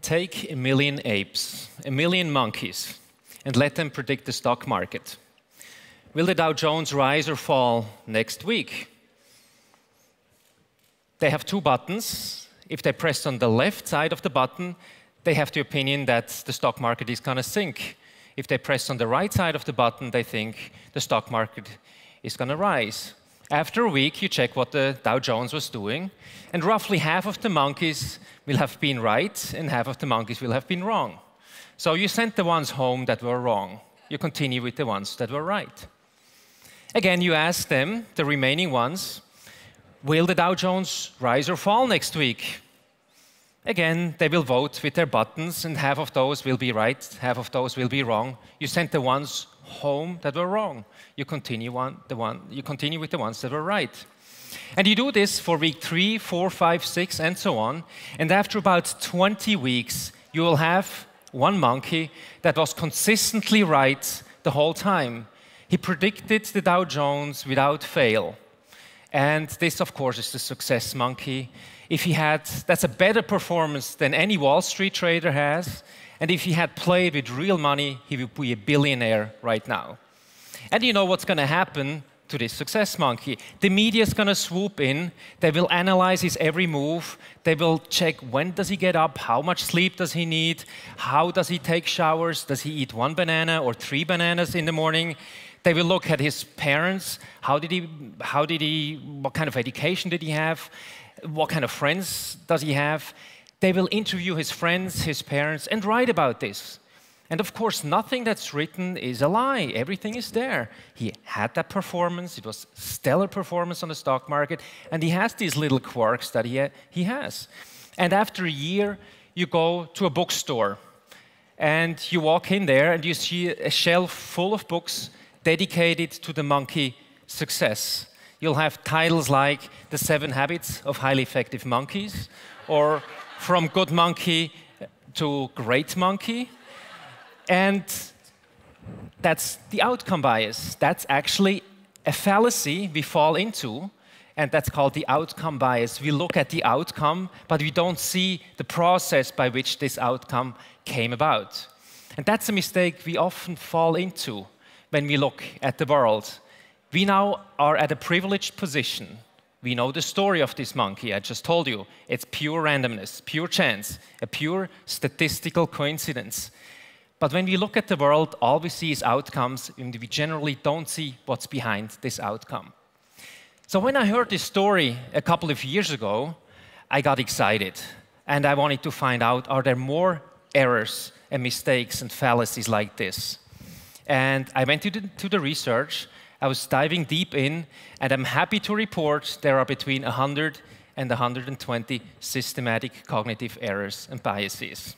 Take 1 million apes, 1 million monkeys, and let them predict the stock market. Will the Dow Jones rise or fall next week? They have 2 buttons. If they press on the left side of the button, they have the opinion that the stock market is going to sink. If they press on the right side of the button, they think the stock market is going to rise. After a week, you check what the Dow Jones was doing, and roughly half of the monkeys will have been right, and half of the monkeys will have been wrong. So you send the ones home that were wrong. You continue with the ones that were right. Again, you ask them, the remaining ones, will the Dow Jones rise or fall next week? Again, they will vote with their buttons, and half of those will be right, half of those will be wrong. You send the ones home that were wrong. You continue with the ones that were right. And you do this for week 3, 4, 5, 6, and so on. And after about 20 weeks, you will have one monkey that was consistently right the whole time. He predicted the Dow Jones without fail. And this, of course, is the success monkey. That's a better performance than any Wall Street trader has. And if he had played with real money, he would be a billionaire right now. And you know what's going to happen to this success monkey. The media is going to swoop in. They will analyze his every move. They will check when does he get up, how much sleep does he need, how does he take showers, does he eat 1 banana or 3 bananas in the morning. They will look at his parents. What kind of education did he have? What kind of friends does he have? They will interview his friends, his parents, and write about this. And of course, nothing that's written is a lie. Everything is there. He had that performance. It was stellar performance on the stock market. And he has these little quirks that he has. And after a year, you go to a bookstore. And you walk in there, and you see a shelf full of books dedicated to the monkey success. You'll have titles like The 7 Habits of Highly Effective Monkeys, or From Good Monkey to Great Monkey. And that's the outcome bias. That's actually a fallacy we fall into, and that's called the outcome bias. We look at the outcome, but we don't see the process by which this outcome came about. And that's a mistake we often fall into when we look at the world. We now are at a privileged position. We know the story of this monkey, I just told you. It's pure randomness, pure chance, a pure statistical coincidence. But when we look at the world, all we see is outcomes, and we generally don't see what's behind this outcome. So when I heard this story a couple of years ago, I got excited. And I wanted to find out, are there more errors and mistakes and fallacies like this? And I went to the research. I was diving deep in, and I'm happy to report there are between 100 and 120 systematic cognitive errors and biases.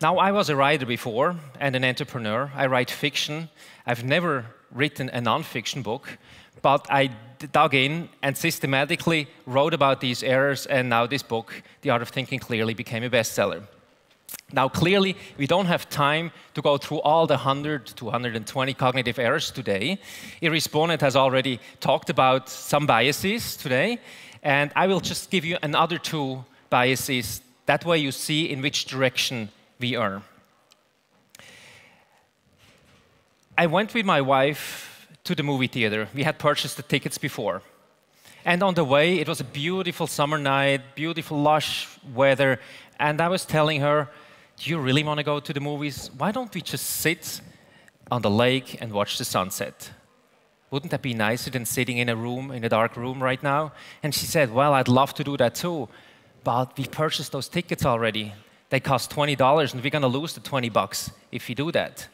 Now, I was a writer before and an entrepreneur. I write fiction. I've never written a non-fiction book, but I dug in and systematically wrote about these errors, and now this book, The Art of Thinking Clearly, became a bestseller. Now, clearly, we don't have time to go through all the 100 to 120 cognitive errors today. Irresponent has already talked about some biases today, and I will just give you another 2 biases. That way you see in which direction we are. I went with my wife to the movie theater. We had purchased the tickets before. And on the way, it was a beautiful summer night, beautiful lush weather, and I was telling her, do you really want to go to the movies? Why don't we just sit on the lake and watch the sunset? Wouldn't that be nicer than sitting in a dark room right now? And she said, well, I'd love to do that too, but we purchased those tickets already. They cost $20, and we're going to lose the $20 if we do that.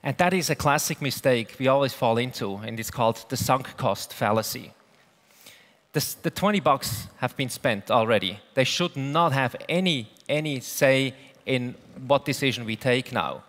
And that is a classic mistake we always fall into, and it's called the sunk cost fallacy. The $20 have been spent already. They should not have any say in what decision we take now.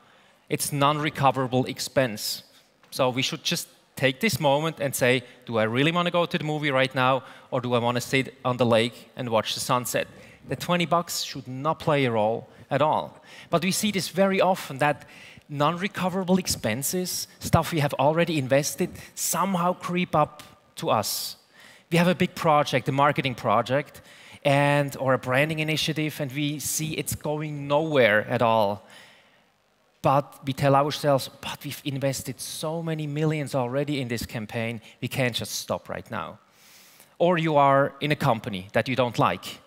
It's non-recoverable expense. So we should just take this moment and say, do I really want to go to the movie right now, or do I want to sit on the lake and watch the sunset? The $20 should not play a role at all. But we see this very often, that non-recoverable expenses, stuff we have already invested, somehow creep up to us. We have a big project, a marketing project. or a branding initiative, and we see it's going nowhere at all. But we tell ourselves, but we've invested so many millions already in this campaign, we can't just stop right now. Or you are in a company that you don't like.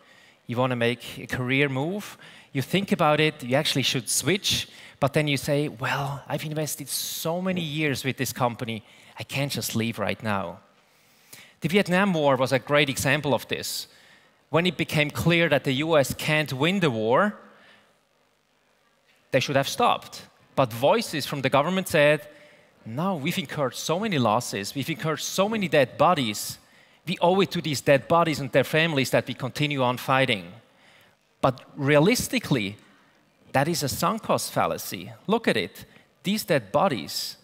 You want to make a career move, you think about it, you actually should switch, but then you say, well, I've invested so many years with this company, I can't just leave right now. The Vietnam War was a great example of this. When it became clear that the US can't win the war, they should have stopped. But voices from the government said, no, we've incurred so many losses, we've incurred so many dead bodies, we owe it to these dead bodies and their families that we continue on fighting. But realistically, that is a sunk cost fallacy. Look at it. These dead bodies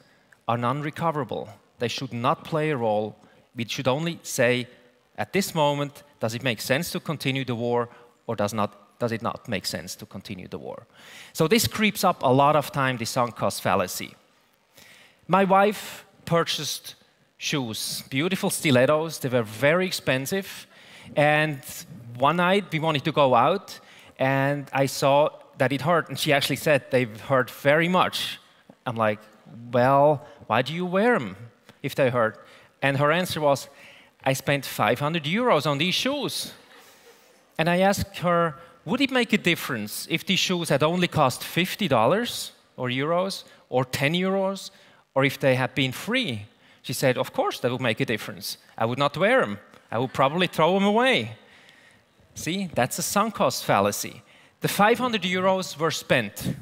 are non-recoverable. They should not play a role. We should only say, at this moment, does it make sense to continue the war, or does it not make sense to continue the war? So this creeps up a lot of time, the sunk cost fallacy. My wife purchased shoes, beautiful stilettos. They were very expensive. And one night we wanted to go out, and I saw that it hurt. And she actually said they hurt very much. I'm like, well, why do you wear them if they hurt? And her answer was, I spent 500 euros on these shoes. And I asked her, would it make a difference if these shoes had only cost $50 or euros or 10 euros, or if they had been free? She said, of course that would make a difference. I would not wear them. I would probably throw them away. See, that's a sunk cost fallacy. The 500 euros were spent.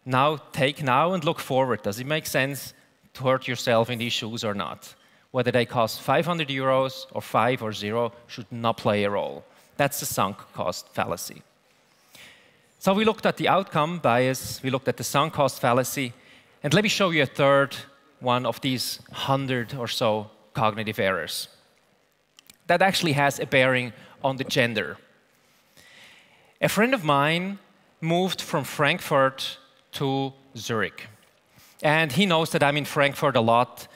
Now take now and look forward. Does it make sense to hurt yourself in these shoes or not? Whether they cost 500 euros or 5 or 0 should not play a role. That's the sunk cost fallacy. So we looked at the outcome bias, we looked at the sunk cost fallacy, and let me show you a third one of these 100 or so cognitive errors. That actually has a bearing on the gender. A friend of mine moved from Frankfurt to Zurich. And he knows that I'm in Frankfurt a lot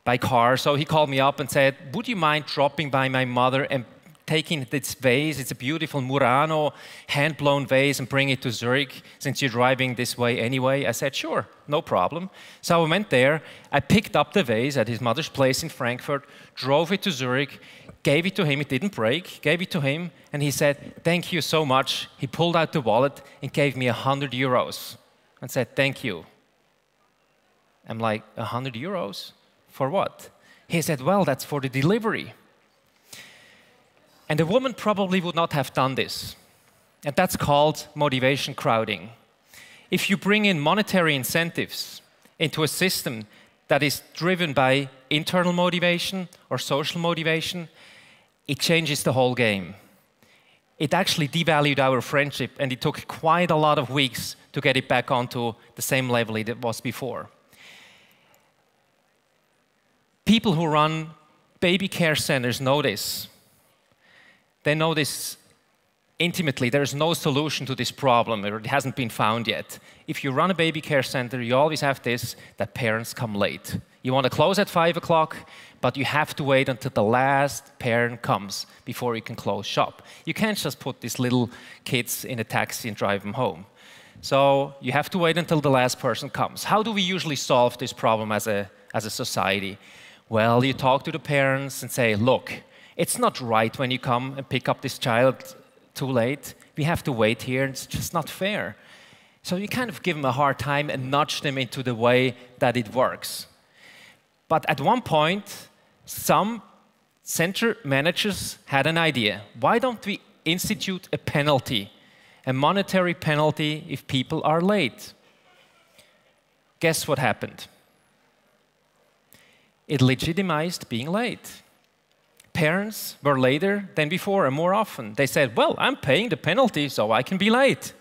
by car, so he called me up and said, would you mind dropping by my mother and taking this vase, it's a beautiful Murano hand-blown vase, and bring it to Zurich since you're driving this way anyway? I said, sure, no problem. So I went there, I picked up the vase at his mother's place in Frankfurt, drove it to Zurich, gave it to him, it didn't break, gave it to him, and he said, thank you so much. He pulled out the wallet and gave me 100 euros and said, thank you. I'm like, 100 euros? For what? He said, well, that's for the delivery. And a woman probably would not have done this. And that's called motivation crowding. If you bring in monetary incentives into a system that is driven by internal motivation or social motivation, it changes the whole game. It actually devalued our friendship, and it took quite a lot of weeks to get it back onto the same level it was before. People who run baby care centers know this. They know this intimately. There's no solution to this problem, or it hasn't been found yet. If you run a baby care center, you always have this, that parents come late. You want to close at 5 o'clock, but you have to wait until the last parent comes before you can close shop. You can't just put these little kids in a taxi and drive them home. So you have to wait until the last person comes. How do we usually solve this problem as a society? Well, you talk to the parents and say, look, it's not right when you come and pick up this child too late. We have to wait here, it's just not fair. So you kind of give them a hard time and nudge them into the way that it works. But at one point, some center managers had an idea. Why don't we institute a penalty, a monetary penalty if people are late? Guess what happened? It legitimized being late. Parents were later than before and more often. They said, well, I'm paying the penalty, so I can be late.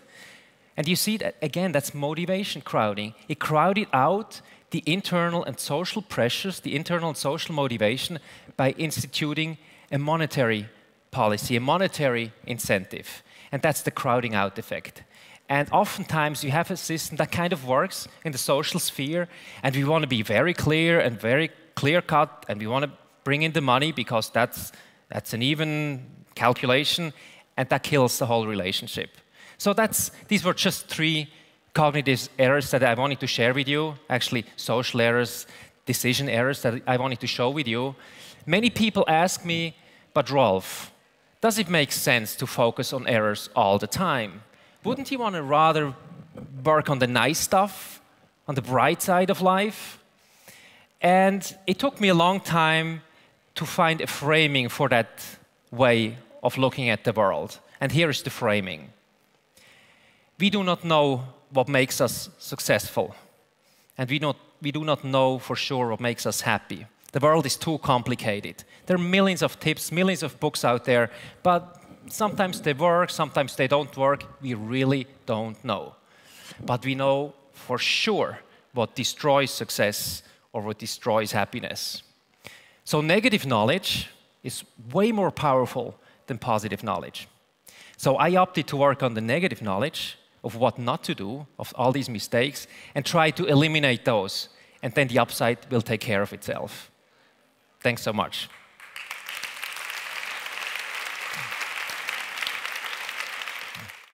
And you see that, again, that's motivation crowding. It crowded out the internal and social pressures, the internal and social motivation, by instituting a monetary policy, a monetary incentive. And that's the crowding out effect. And oftentimes you have a system that kind of works in the social sphere, and we want to be very clear and very clear-cut, and we want to bring in the money because that's an even calculation. and that kills the whole relationship. So these were just 3 cognitive errors that I wanted to share with you, actually social errors, decision errors that I wanted to show with you. Many people ask me, but Rolf, does it make sense to focus on errors all the time? Wouldn't you want to rather work on the nice stuff, on the bright side of life? And it took me a long time to find a framing for that way of looking at the world. And here is the framing. We do not know what makes us successful. And we do not know for sure what makes us happy. The world is too complicated. There are millions of tips, millions of books out there, but sometimes they work, sometimes they don't work. We really don't know. But we know for sure what destroys success or what destroys happiness. So negative knowledge is way more powerful than positive knowledge. So I opted to work on the negative knowledge of what not to do, of all these mistakes, and try to eliminate those. And then the upside will take care of itself. Thanks so much.